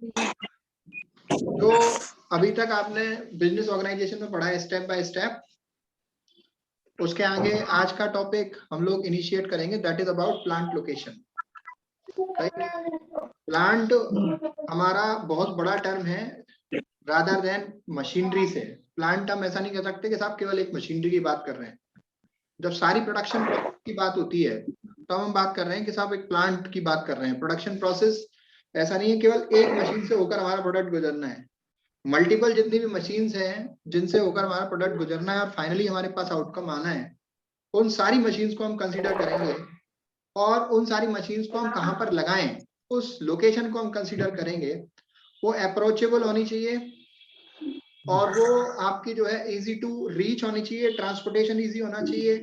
जो अभी तक आपने बिजनेस ऑर्गेनाइजेशन में पढ़ा है स्टेप बाय स्टेप, उसके आगे आज का टॉपिक हम लोग इनिशिएट करेंगे, that is about plant location. Plant हमारा बहुत बड़ा टर्म है रादर देन मशीनरी से। प्लांट हम ऐसा नहीं कह सकते कि साहब केवल एक मशीनरी की बात कर रहे हैं। जब सारी प्रोडक्शन की बात होती है तो हम बात कर रहे हैं कि साहब एक प्लांट की बात कर रहे हैं। प्रोडक्शन प्रोसेस ऐसा नहीं है केवल एक मशीन से होकर हमारा प्रोडक्ट गुजरना है। मल्टीपल जितनी भी मशीन्स हैं जिनसे होकर हमारा प्रोडक्ट गुजरना है और फाइनली हमारे पास आउटकम आना है, उन सारी मशीन्स को हम कंसीडर करेंगे। और उन सारी मशीन्स को हम कहाँ पर लगाएं, उस लोकेशन को हम कंसीडर करेंगे। वो अप्रोचेबल होनी चाहिए और वो आपकी जो है इजी टू रीच होनी चाहिए, ट्रांसपोर्टेशन इजी होना चाहिए,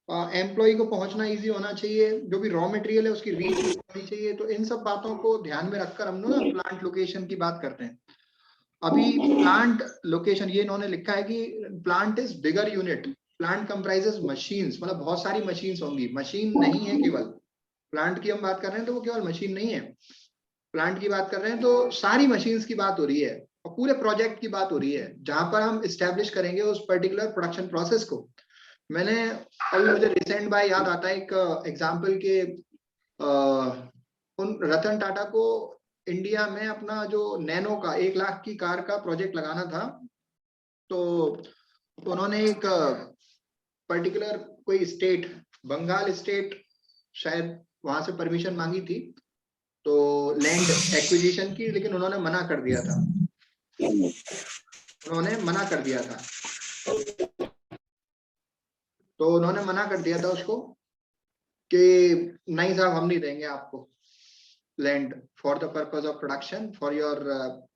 एम्प्लॉय को पहुंचना इजी होना चाहिए, जो भी रॉ मटेरियल है उसकी रीच होनी चाहिए। तो इन सब बातों को ध्यान में रखकर हम लोग प्लांट लोकेशन की बात करते हैं। अभी प्लांट लोकेशन ये इन्होंने लिखा है कि plant is bigger unit, plant comprises machines, मतलब बहुत सारी मशीन्स होंगी। मशीन नहीं है केवल, प्लांट की हम बात कर रहे हैं तो वो केवल मशीन नहीं है। प्लांट की बात कर रहे हैं तो सारी मशीन्स की बात हो रही है और पूरे प्रोजेक्ट की बात हो रही है जहां पर हम इस्टेब्लिश करेंगे उस पर्टिकुलर प्रोडक्शन प्रोसेस को। मैंने अभी मुझे रिसेंट बाय याद आता है एक एग्जांपल के उन रतन टाटा को इंडिया में अपना जो नैनो का 1 लाख की कार का प्रोजेक्ट लगाना था। तो उन्होंने एक पर्टिकुलर कोई स्टेट, बंगाल स्टेट शायद, वहां से परमिशन मांगी थी तो लैंड एक्विजिशन की, लेकिन उन्होंने मना कर दिया था। उन्होंने मना कर दिया था उसको कि नहीं साहब हम नहीं देंगे आपको land for the purpose of production, for your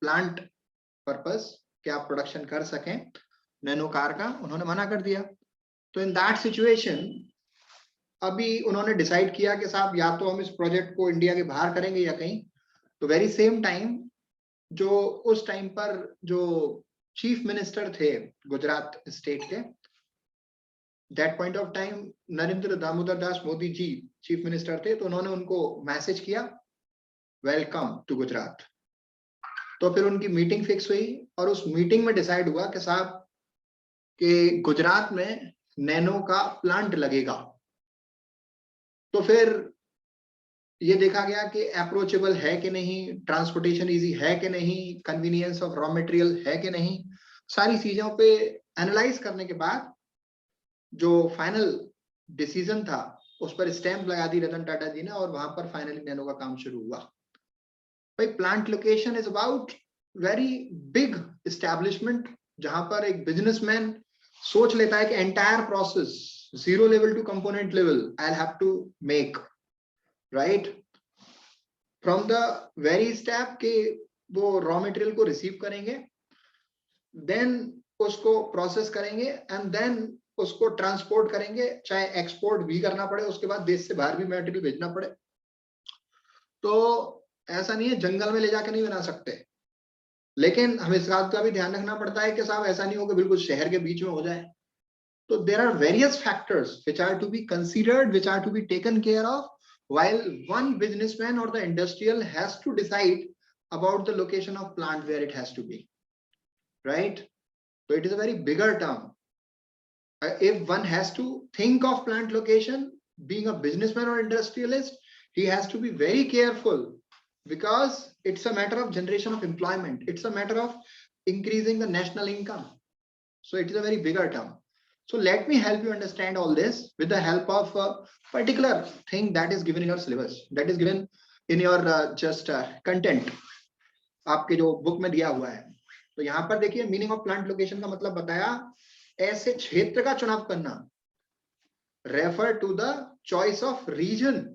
plant purpose, कि आप प्रोडक्शन कर सकें नैनो कार का। उन्होंने मना कर दिया। तो इन दैट सिचुएशन अभी उन्होंने डिसाइड किया कि साहब या तो हम इस प्रोजेक्ट को इंडिया के बाहर करेंगे या कहीं। तो वेरी सेम टाइम जो उस टाइम पर जो चीफ मिनिस्टर थे गुजरात स्टेट के, that point of time Narendra Damodar Das Modi ji chief minister थे। तो उन्होंने उनको मैसेज किया, वेलकम टू गुजरात। तो फिर उनकी मीटिंग फिक्स हुई और उस मीटिंग में डिसाइड हुआ कि साहब कि गुजरात में नैनो का प्लांट लगेगा। तो फिर ये देखा गया कि अप्रोचेबल है कि नहीं, ट्रांसपोर्टेशन इजी है कि नहीं, कन्वीनियंस ऑफ रॉ मटेरियल है कि नहीं। सारी चीजों पे एनालाइज करने के बाद जो फाइनल डिसीजन था उस पर स्टैंप लगा दी रतन टाटा जी ने और वहां पर फाइनली नैनो का काम शुरू हुआ। भाई plant location is about very big establishment, जहां पर एक बिजनेसमैन सोच लेता है कि entire process zero level to component level I have to make, right, from the very step के वो रॉ मटेरियल को रिसीव करेंगे, देन उसको प्रोसेस करेंगे एंड देन उसको ट्रांसपोर्ट करेंगे, चाहे एक्सपोर्ट भी करना पड़े, उसके बाद देश से बाहर भी मटेरियल भेजना पड़े। तो ऐसा नहीं है जंगल में ले जाकर नहीं बना सकते, लेकिन हमें इस बात का भी ध्यान रखना पड़ता है कि साहब ऐसा नहीं हो कि बिल्कुल शहर के बीच में हो जाए। तो there are various factors which are to be considered, which are to be taken care of while one businessman or the industrial has to decide about the location of plant where it has to be, right? So it is a very bigger term. If one has to think of plant location, being a businessman or industrialist, he has to be very careful because it's a matter of generation of employment, it's a matter of increasing the national income. So it is a very bigger term. So let me help you understand all this with the help of a particular thing that is given in your syllabus, that is given in your just content, आपके जो book में दिया हुआ है। तो यहाँ पर देखिए मीनिंग ऑफ प्लांट लोकेशन का मतलब बताया, ऐसे क्षेत्र का चुनाव करना, refer to the choice of region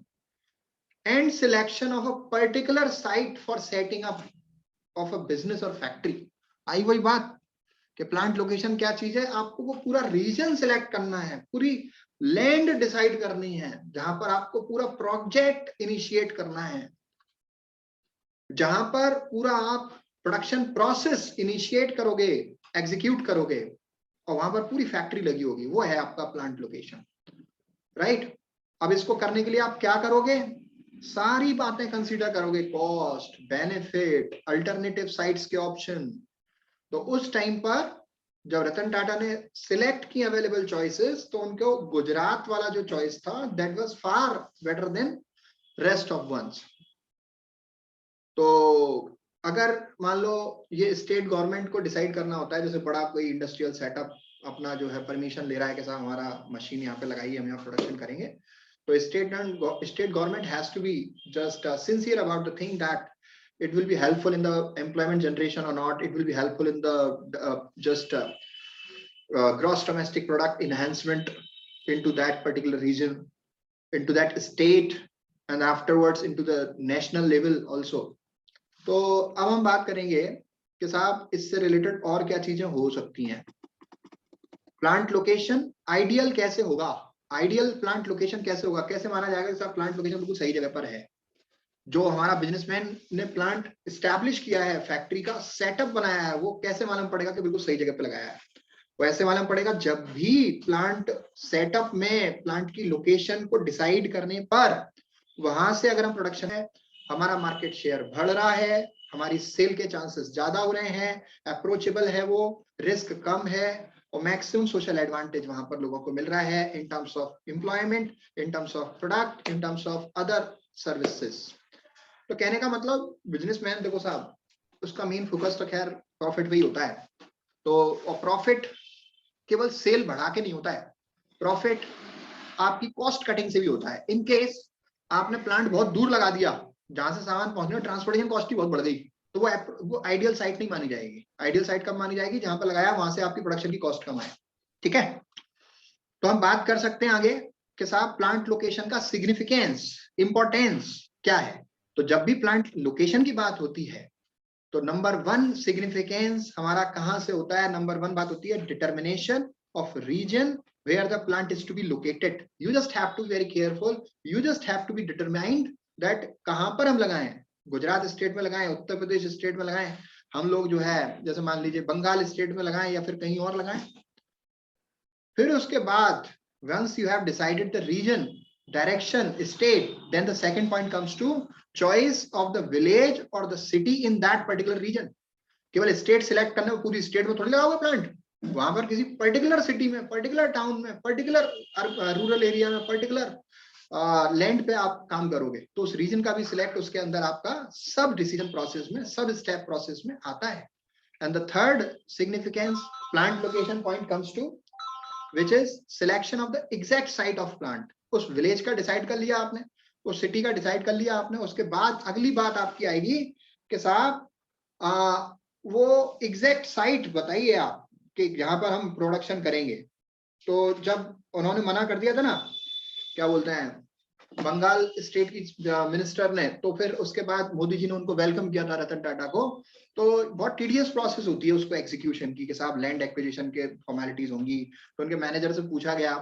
and selection of a particular site for setting up of a business और फैक्ट्री। आई वही बात कि प्लांट लोकेशन क्या चीज है, आपको वो पूरा रीजन सिलेक्ट करना है, पूरी लैंड डिसाइड करनी है जहां पर आपको पूरा प्रोजेक्ट इनिशिएट करना है, जहां पर पूरा आप प्रोडक्शन प्रोसेस इनिशिएट करोगे, एग्जीक्यूट करोगे और वहां पर पूरी फैक्ट्री लगी होगी, वो है आपका प्लांट लोकेशन, राइट। अब इसको करने के लिए आप क्या करोगे, सारी बातें कंसीडर करोगे, कॉस्ट, बेनिफिट, अल्टरनेटिव साइट्स के ऑप्शन, तो उस टाइम पर जब रतन टाटा ने सिलेक्ट की अवेलेबल चॉइसेस, तो उनको गुजरात वाला जो चॉइस था that was far better than rest of ones. तो अगर मान लो ये स्टेट गवर्नमेंट को डिसाइड करना होता है, जैसे बड़ा कोई इंडस्ट्रियल सेटअप अपना जो है परमिशन ले रहा है कि साहब हमारा मशीन यहाँ पे लगाइए, हम यहाँ प्रोडक्शन करेंगे, तो state government has to be just sincere about the thing that it will be helpful in the employment generation or not, it will be helpful in the just gross domestic product enhancement into that particular region, into that state, and afterwards into the national level also. तो अब हम बात करेंगे कि साहब इससे related और क्या चीजें हो सकती हैं। प्लांट लोकेशन आइडियल कैसे होगा, आइडियल प्लांट लोकेशन कैसे होगा, कैसे माना जाएगा कि साहब प्लांट लोकेशन बिल्कुल सही जगह पर है। जो हमारा बिजनेसमैन ने प्लांट एस्टैब्लिश किया है, फैक्ट्री का सेटअप बनाया है, वो कैसे मालूम पड़ेगा कि बिल्कुल सही जगह पे लगाया है? वैसे मालूम पड़ेगा जब भी प्लांट सेटअप में प्लांट की लोकेशन को डिसाइड करने पर वहां से अगर हम प्रोडक्शन है, हमारा मार्केट शेयर बढ़ रहा है, हमारी सेल के चांसेस ज्यादा हो रहे हैं, अप्रोचेबल है, वो रिस्क कम है, और मैक्सिमम सोशल एडवांटेज वहां पर लोगों को मिल रहा है in terms of employment, in terms of product, in terms of other services. तो कहने का मतलब बिजनेसमैन देखो साहब, उसका मेन फोकस तो खैर प्रॉफिट पे ही होता है। तो और प्रॉफिट केवल सेल बढ़ा के नहीं होता है, प्रॉफिट आपकी कॉस्ट कटिंग से भी होता है। इन केस आपने प्लांट बहुत दूर लगा दिया, जहां से सामान पहुंचने में ट्रांसपोर्टेशन कॉस्ट ही बहुत बढ़ गई, तो वो आइडियल साइट नहीं मानी जाएगी। आइडियल साइट कब मानी जाएगी? जहां पर लगाया वहां से आपकी प्रोडक्शन की कॉस्ट कम आए। ठीक है, तो हम बात कर सकते हैं आगे कि साहब प्लांट लोकेशन का सिग्निफिकेंस, इंपॉर्टेंस क्या है। तो जब भी प्लांट लोकेशन की बात होती है तो नंबर वन सिग्निफिकेंस हमारा कहां से होता है? नंबर वन बात होती है determination of region where the plant is to be located. You just have to be very careful, you just have to be determined that कहां पर हम लगाएं, गुजरात स्टेट में लगाएं, उत्तर प्रदेश स्टेट में लगाएं, हम लोग जो है जैसे मान लीजिए बंगाल स्टेट में लगाएं या फिर कहीं और लगाएं। फिर उसके बाद once you have decided the region, direction, state, then the second point comes to choice of the village or the city in that particular region. केवल स्टेट सिलेक्ट करना, पूरी स्टेट में थोड़ी लगाओगे प्लांट, वहां पर किसी पर्टिकुलर सिटी में, पर्टिकुलर टाउन में, पर्टिकुलर रूरल एरिया में, पर्टिकुलर लैंड पे आप काम करोगे, तो उस रीजन का भी सिलेक्ट उसके अंदर आपका सब डिसीजन प्रोसेस में, सब स्टेप प्रोसेस में आता है। And the third significance plant location point comes to which is selection of the exact site of plant. उस विलेज का डिसाइड कर लिया आपने, उस सिटी का डिसाइड कर लिया आपने, उसके बाद अगली बात आपकी आएगी कि साहब वो एग्जैक्ट साइट बताइए आप कि जहां पर हम प्रोडक्शन करेंगे। तो जब उन्होंने मना कर दिया था ना, क्या बोलते हैं, बंगाल स्टेट की मिनिस्टर ने, तो फिर उसके बाद मोदी जी ने उनको वेलकम किया था रतन टाटा को। तो बहुत टीडियस प्रोसेस होती है उसको एग्जीक्यूशन की, कि साहब लैंड एक्विजिशन के फॉर्मेलिटीज होंगी। तो उनके मैनेजर से पूछा गया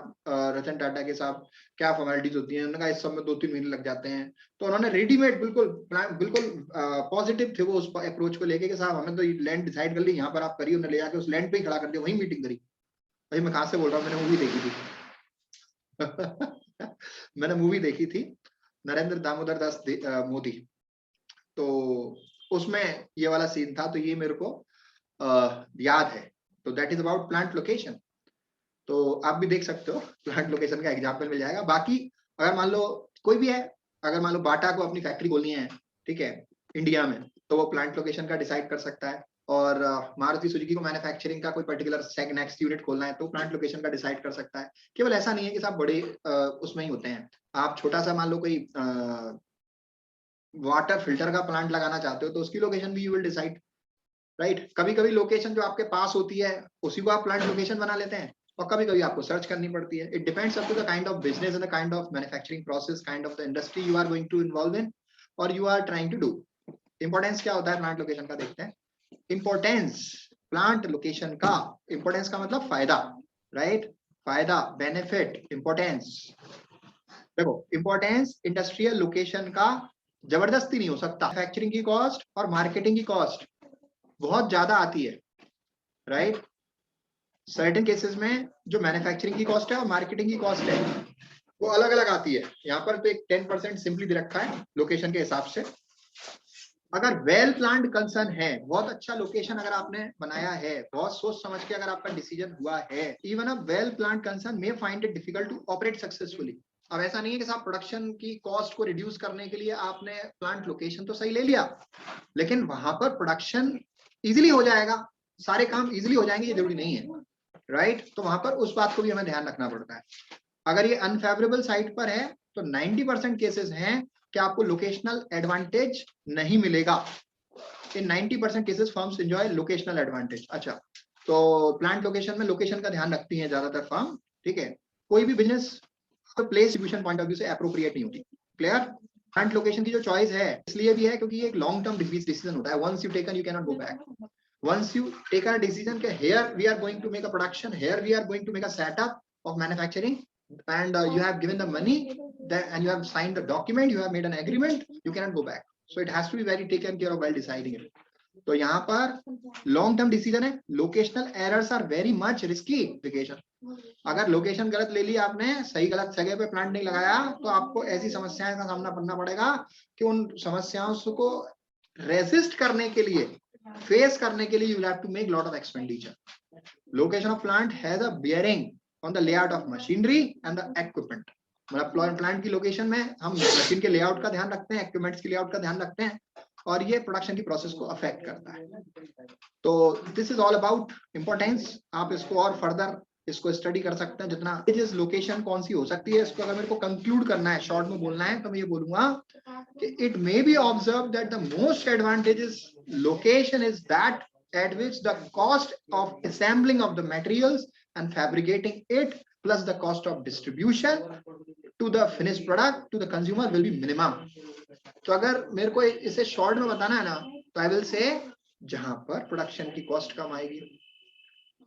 रतन टाटा के साहब क्या फॉर्मेलिटीज होती हैं, उन्होंने कहा इस सब में 2-3 महीने लग जाते हैं। तो उन्होंने रेडीमेड बिल्कुल पॉजिटिव थे वो उस अप्रोच को लेके कि साहब हमें तो लैंड डिसाइड कर ली, यहाँ पर आप करिए, उन्होंने ले जाके उस लैंड पे ही खड़ा कर दिया, वही मीटिंग करी। भाई मैं कहाँ से बोल रहा हूँ, मैंने मूवी देखी थी मैंने मूवी देखी थी नरेंद्र दामोदर दास मोदी, तो उसमें ये वाला सीन था, तो ये मेरे को याद है। तो that is about plant location. तो आप भी देख सकते हो, प्लांट लोकेशन का एग्जांपल मिल जाएगा। बाकी अगर मान लो कोई भी है, अगर मान लो बाटा को अपनी फैक्ट्री खोलनी है, ठीक है, इंडिया में, तो वो प्लांट लोकेशन का डिसाइड कर सकता है। और मारुति सुजुकी को मैन्युफैक्चरिंग का कोई पर्टिकुलर नेक्स्ट यूनिट खोलना है, तो प्लांट लोकेशन का डिसाइड कर सकता है। केवल ऐसा नहीं है कि साहब बड़े उसमें ही होते हैं, आप छोटा सा मान लो कोई वाटर फिल्टर का प्लांट लगाना चाहते हो, तो उसकी लोकेशन भी यू विल डिसाइड, राइट। कभी कभी लोकेशन जो आपके पास होती है उसी को आप प्लांट लोकेशन बना लेते हैं, और कभी कभी आपको सर्च करनी पड़ती है। It depends up to the kind of business and the kind of manufacturing process, kind of the industry you are going to involve in or you are trying to do. Importance क्या होता है plant location का, देखते हैं। Importance plant location का, importance का मतलब फायदा, राइट, फायदा, बेनिफिट, इंपॉर्टेंस। देखो इंपॉर्टेंस इंडस्ट्रियल लोकेशन का जबरदस्ती नहीं हो सकता। मैन्युफैक्चरिंग की कॉस्ट और मार्केटिंग की कॉस्ट बहुत ज्यादा आती है, राइट। सर्टेन केसेस में जो मैन्युफैक्चरिंग की कॉस्ट है और मार्केटिंग की कॉस्ट है वो अलग अलग आती है। यहाँ पर तो एक 10% सिंपली दे रखा है लोकेशन के हिसाब से। अगर वेल प्लान्ड कंसर्न है, बहुत अच्छा लोकेशन अगर आपने बनाया है, बहुत सोच समझ के अगर आपका डिसीजन हुआ है, even a well planned concern may find it difficult to operate successfully. अब ऐसा नहीं है कि साहब प्रोडक्शन की कॉस्ट को रिड्यूस करने के लिए आपने प्लांट लोकेशन तो सही ले लिया, लेकिन वहां पर प्रोडक्शन इजिली हो जाएगा, सारे काम इजिली हो जाएंगे, ये जरूरी नहीं है, राइट। तो वहां पर उस बात को भी हमें ध्यान रखना पड़ता है। अगर ये अनफेवरेबल साइट पर है तो 90% केसेस हैं कि आपको लोकेशनल एडवांटेज नहीं मिलेगा। इन 90% cases firms enjoy locational advantage. अच्छा, तो प्लांट लोकेशन में लोकेशन का ध्यान रखती हैं ज्यादातर फर्म, ठीक है। कोई भी business place distribution point of view से एप्रोप्रिएट नहीं होती। क्लियर? प्लांट लोकेशन की जो चॉइस है इसलिए भी है क्योंकि ये एक लॉन्ग टर्म डिसीजन होता है। Once you taken you can not go back. Once you take a decision that here we are going to make a production, here we are going to make a setup of manufacturing, and you have given the money and you have signed the document, you have made an agreement, you cannot go back. So it has to be very taken care of while deciding it. तो यहाँ पर long term decision है। Locational errors are very much risky location. अगर location गलत ले ली आपने, सही गलत जगह पे प्लांट नहीं लगाया, तो आपको ऐसी समस्याओं का सामना करना पड़ेगा कि उन समस्याओं को रेसिस्ट करने के लिए, फेस करने के लिए you will have to make lot of expenditure. Location of plant has a bearing on the layout of machinery and the equipment. मतलब प्लांट की लोकेशन में हम मशीन के लेआउट का ध्यान रखते हैं, इक्विपमेंट्स के लेआउट का ध्यान रखते हैं, और ये प्रोडक्शन की प्रोसेस को अफेक्ट करता है। तो this is all about importance. आप इसको और फर्दर इसको स्टडी कर सकते हैं जितना। लोकेशन कौन सी हो सकती है, इसको अगर मेरे को कंक्लूड करना है, शॉर्ट में बोलना है, तो मैं ये बोलूंगा कि it may be observe that the most advantages location is that at which the cost of assembling of the materials and fabricating it plus the cost of distribution to the finished product to the consumer will be minimum. तो अगर मेरे को इसे short में बताना है ना, तो आई विल से जहां पर प्रोडक्शन की कॉस्ट कम आएगी।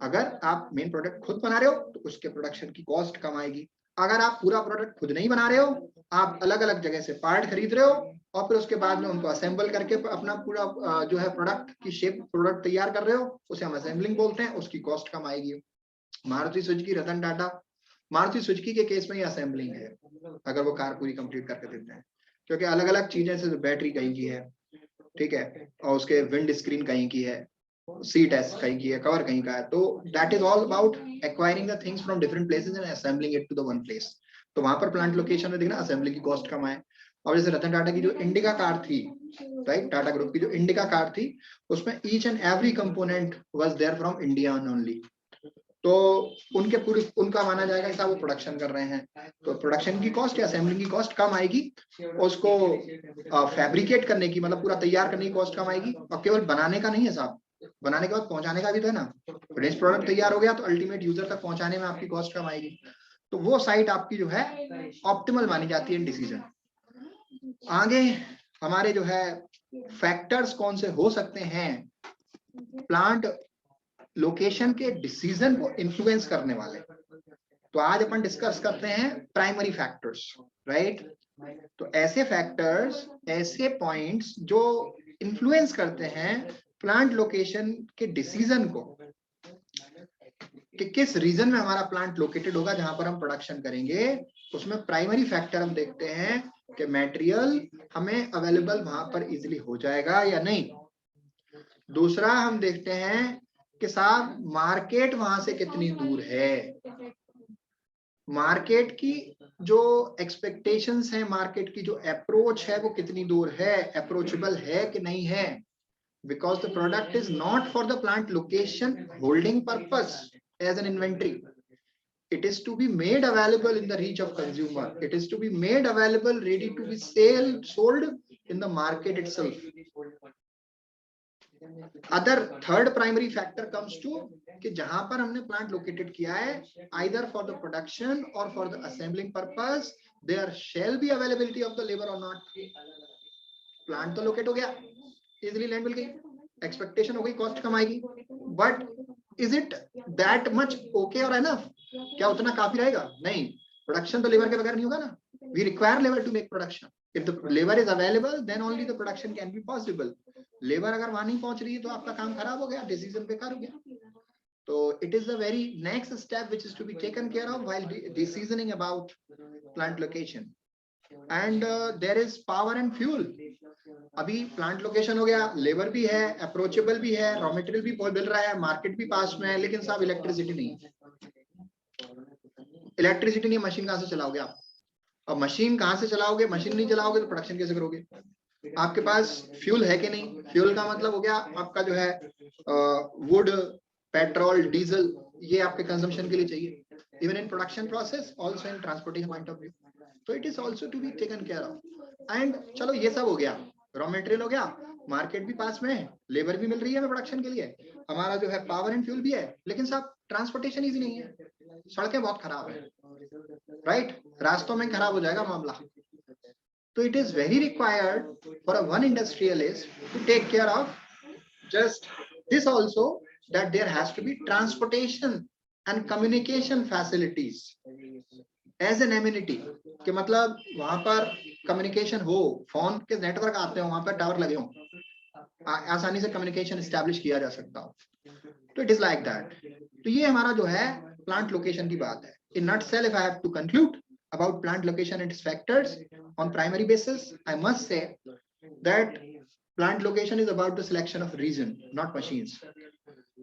अगर आप मेन प्रोडक्ट खुद बना रहे हो तो उसके प्रोडक्शन की कॉस्ट कम आएगी। अगर आप पूरा प्रोडक्ट खुद नहीं बना रहे हो, आप अलग अलग जगह से पार्ट खरीद रहे हो और फिर उसके बाद में उनको असेंबल करके अपना पूरा जो है प्रोडक्ट की शेप प्रोडक्ट तैयार कर रहे हो, उसे हम असेंबलिंग बोलते हैं, उसकी कॉस्ट कम आएगी। मारुति सुजुकी, रतन टाटा, मारुति सुजुकी के केस में ये असेंबलिंग है अगर वो कार पूरी कंप्लीट करके देते हैं, क्योंकि अलग अलग चीजें से बैटरी कहीं की है, ठीक है, और उसके विंड स्क्रीन कहीं की है, सीट एस कहीं की है, कवर कहीं का है, तो that is all about acquiring the things from different places and assembling it to the one place. तो वहां पर प्लांट लोकेशन में देखना असेंबली की कॉस्ट कम आए। और जैसे रतन टाटा की जो इंडिका कार थी, राइट, टाटा ग्रुप की जो इंडिका कार थी, उसमें each and every component was there from India only. तो उनके पूरी उनका माना जाएगा कि वो प्रोडक्शन कर रहे हैं, तो प्रोडक्शन की कॉस्ट या असेंबलिंग की कॉस्ट कम आएगी, उसको फैब्रिकेट करने की मतलब पूरा तैयार करने की कॉस्ट कम आएगी। और केवल बनाने का नहीं है साहब, बनाने के बाद पहुंचाने का भी तो है ना। फिनिश प्रोडक्ट तैयार हो गया तो अल्टीमेट यूजर तक पहुंचाने में आपकी कॉस्ट कम आएगी। तो वो साइट आपकी जो है ऑप्टिमल मानी जाती है डिसीजन। आगे हमारे जो है फैक्टर्स कौन से हो सकते हैं प्लांट लोकेशन के डिसीजन को इन्फ्लुएंस करने वाले, तो आज अपन डिस्कस करते हैं प्राइमरी फैक्टर्स, राइट। तो ऐसे फैक्टर्स, ऐसे पॉइंट्स जो इन्फ्लुएंस करते हैं प्लांट लोकेशन के डिसीजन को, कि किस रीजन में हमारा प्लांट लोकेटेड होगा जहां पर हम प्रोडक्शन करेंगे। उसमें प्राइमरी फैक्टर हम देखते हैं कि मटेरियल हमें अवेलेबल वहां पर इजीली हो जाएगा या नहीं। दूसरा हम देखते हैं कि साहब मार्केट वहां से कितनी दूर है, मार्केट की जो एक्सपेक्टेशंस है, मार्केट की जो अप्रोच है वो कितनी दूर है, अप्रोचेबल है कि नहीं है। Because the product is not for the plant location holding purpose as an inventory. It is to be made available in the reach of consumer. It is to be made available, ready to be sold in the market itself. Other third primary factor comes to कि जहां पर हमने plant located किया है, either for the production or for the assembling purpose, there shall be availability of the labor or not. Plant तो locate हो गया, easily land मिल गई, एक्सपेक्टेशन हो गई, कॉस्ट कम आएगी, but is it that much okay और एनफ? क्या उतना काफी रहेगा? नहीं, प्रोडक्शन तो लेबर के बगैर नहीं होगा ना। We require labour to make production. If the labour is available then only the production can be possible. Labour अगर वहां नहीं पहुंच रही है तो आपका काम खराब हो गया, डिसीजन बेकार हो गया। तो it is the very next step which is to be taken care of while decisioning about plant location, and there is power and fuel. अभी प्लांट लोकेशन हो गया, लेबर भी है, अप्रोचेबल भी है, रॉ मटेरियल भी बहुत मिल रहा है, मार्केट भी पास में है, लेकिन साहब इलेक्ट्रिसिटी नहीं है। इलेक्ट्रिसिटी नहीं, मशीन कहां से चलाओगे आप? अब मशीन कहां से चलाओगे, मशीन नहीं चलाओगे तो प्रोडक्शन कैसे करोगे? आपके पास फ्यूल है कि नहीं? फ्यूल का मतलब हो गया आपका जो है वुड, पेट्रोल, डीजल, ये आपके कंजम्पशन के लिए चाहिए, even in production process, also in transportation point of view, तो it is also to be taken care of. And चलो ये सब हो गया, रॉ मटेरियल हो गया, मार्केट भी पास में है, लेबर भी मिल रही है हमें प्रोडक्शन के लिए, हमारा जो है पावर एंड फ्यूल भी है, लेकिन साहब ट्रांसपोर्टेशन इजी नहीं है, सड़कें बहुत खराब है, राइट, रास्तों में खराब हो जाएगा मामला। तो it is very required for a one industrialist to take care of just this also, that there has to be transportation and communication facilities as an amenity, कि मतलब वहां पर कम्युनिकेशन हो, फोन के नेटवर्क आते हो, वहां पर टावर लगे हो, आसानी से कम्युनिकेशन एस्टैब्लिश किया जा सकता हो, तो इट इज लाइक दैट। तो ये हमारा जो है प्लांट लोकेशन की बात है। In nutshell, if I have to conclude about plant location and its factors on primary basis, I must say that plant location is about the selection of region, not machines,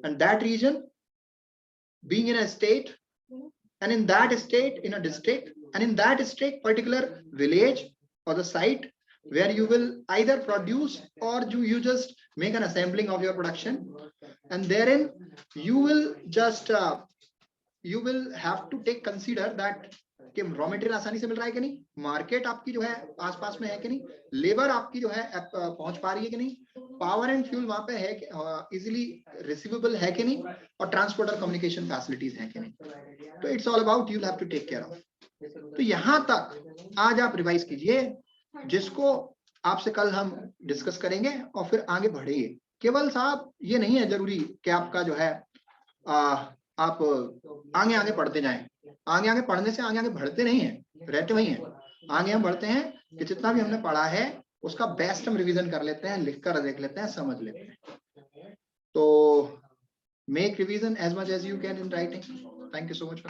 and that region being in a state, and in that state in a district, and in that district particular village or the site where you will either produce or you just make an assembling of your production, and therein you will just you will have to take consider that कि raw material आसानी से मिल रहा है कि नहीं, market आपकी जो है आसपास में है कि नहीं, लेबर आपकी जो है पहुंच पा रही है कि नहीं, पावर एंड फ्यूल वहां पे है इजीली रिसीवेबल है कि नहीं, और ट्रांसपोर्ट और कम्युनिकेशन फैसिलिटीज है कि नहीं। तो it's all about you have to take care of. तो यहां तक आज आप रिवाइज कीजिए, जिसको आपसे कल हम डिस्कस करेंगे और फिर आगे बढ़ेंगे। केवल साहब ये नहीं है जरूरी कि आपका जो है आप आगे आगे पढ़ते जाएं, आगे आगे पढ़ने से आगे आगे बढ़ते नहीं है, रहते वही हैं। आगे हम बढ़ते हैं कि जितना भी हमने पढ़ा है उसका बेस्ट हम रिवीजन कर लेते हैं, लिख कर देख लेते हैं, समझ लेते हैं। तो make revision as much as you can in writing. Thank you so much.